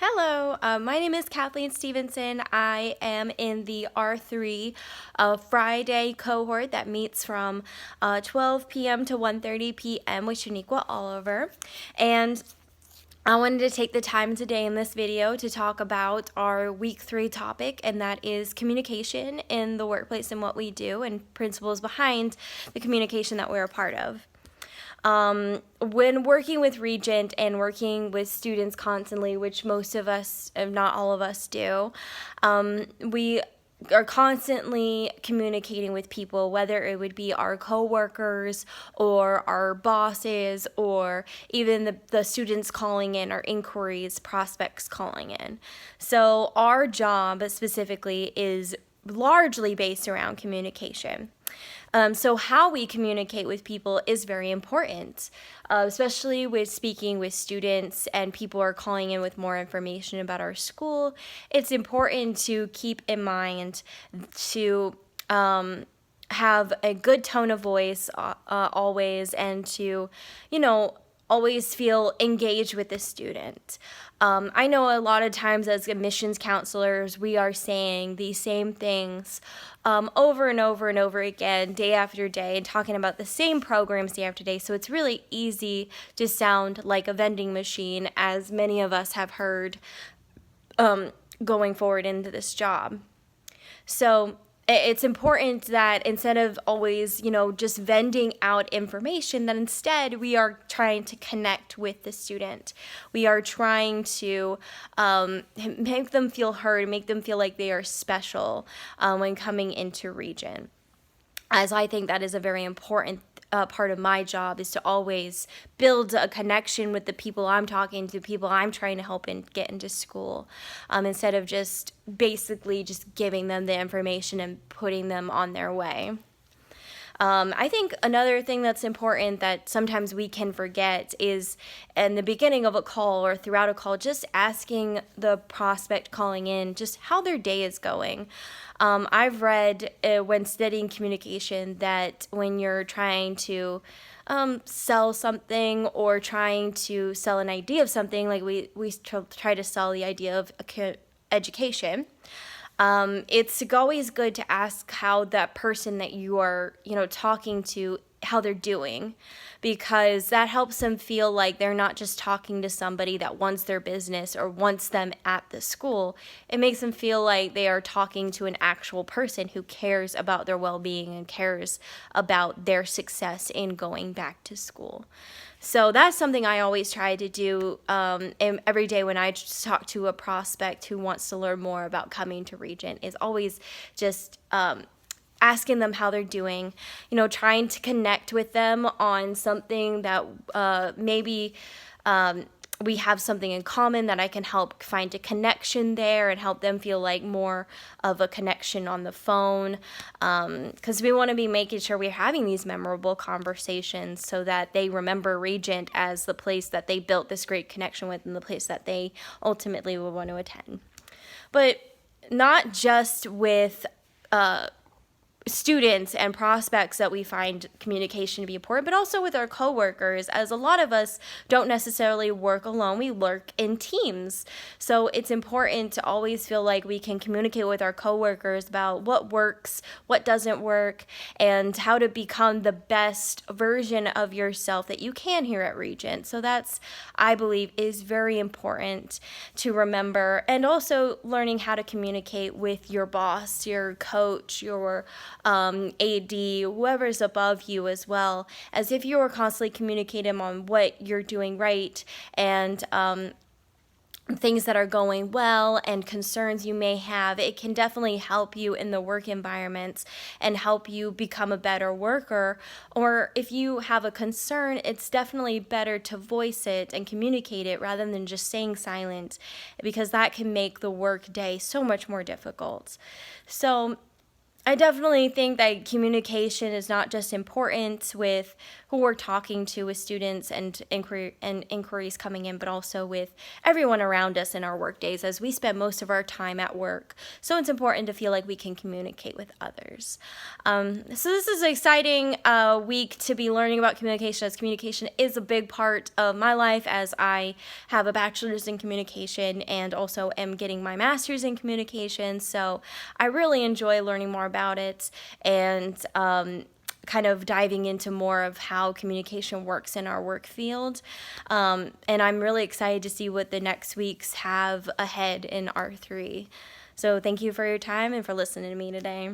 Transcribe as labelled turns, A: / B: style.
A: Hello, my name is Kathleen Stevenson. I am in the R3 Friday cohort that meets from 12 p.m. to 1:30 p.m. with Shaniqua Oliver. And I wanted to take the time today in this video to talk about our week 3 topic, and that is communication in the workplace and what we do and principles behind the communication that we're a part of. When working with Regent and working with students constantly, which most of us, if not all of us, do, we are constantly communicating with people, whether it would be our coworkers or our bosses or even the students calling in or inquiries, prospects calling in. So our job specifically is largely based around communication. So how we communicate with people is very important, especially with speaking with students and people are calling in with more information about our school. It's important to keep in mind to have a good tone of voice always, and to, always feel engaged with the student. I know a lot of times as admissions counselors, we are saying these same things over and over and over again, day after day, and talking about the same programs day after day. So it's really easy to sound like a vending machine, as many of us have heard going forward into this job. So it's important that instead of always, just vending out information, that instead we are trying to connect with the student. We are trying to make them feel heard, make them feel like they are special when coming into Regent. As I think that is a very important part of my job, is to always build a connection with the people I'm talking to, people I'm trying to help and get into school, instead of just basically just giving them the information and putting them on their way. I think another thing that's important that sometimes we can forget is in the beginning of a call or throughout a call, just asking the prospect calling in just how their day is going. I've read when studying communication that when you're trying to sell something or trying to sell an idea of something, like we try to sell the idea of education, it's always good to ask how that person that you are, talking to, how they're doing, because that helps them feel like they're not just talking to somebody that wants their business or wants them at the school. It makes them feel like they are talking to an actual person who cares about their well-being and cares about their success in going back to school. So that's something I always try to do every day when I talk to a prospect who wants to learn more about coming to Regent, is always just asking them how they're doing, trying to connect with them on something that maybe we have something in common, that I can help find a connection there and help them feel like more of a connection on the phone, because we want to be making sure we're having these memorable conversations so that they remember Regent as the place that they built this great connection with and the place that they ultimately will want to attend. But not just with students and prospects that we find communication to be important, but also with our coworkers, as a lot of us don't necessarily work alone. We work in teams. So it's important to always feel like we can communicate with our coworkers about what works, what doesn't work, and how to become the best version of yourself that you can here at Regent. So that's, I believe, is very important to remember. And also learning how to communicate with your boss, your coach, your AD, whoever's above you, as well, as if you were constantly communicating on what you're doing right, and things that are going well and concerns you may have. It can definitely help you in the work environment and help you become a better worker. Or if you have a concern, it's definitely better to voice it and communicate it rather than just staying silent, because that can make the work day so much more difficult. So I definitely think that communication is not just important with who we're talking to with students and inquiries coming in, but also with everyone around us in our work days, as we spend most of our time at work. So it's important to feel like we can communicate with others. So this is an exciting week to be learning about communication, as communication is a big part of my life, as I have a bachelor's in communication and also am getting my master's in communication. So I really enjoy learning more about it and kind of diving into more of how communication works in our work field. And I'm really excited to see what the next weeks have ahead in R3. So thank you for your time and for listening to me today.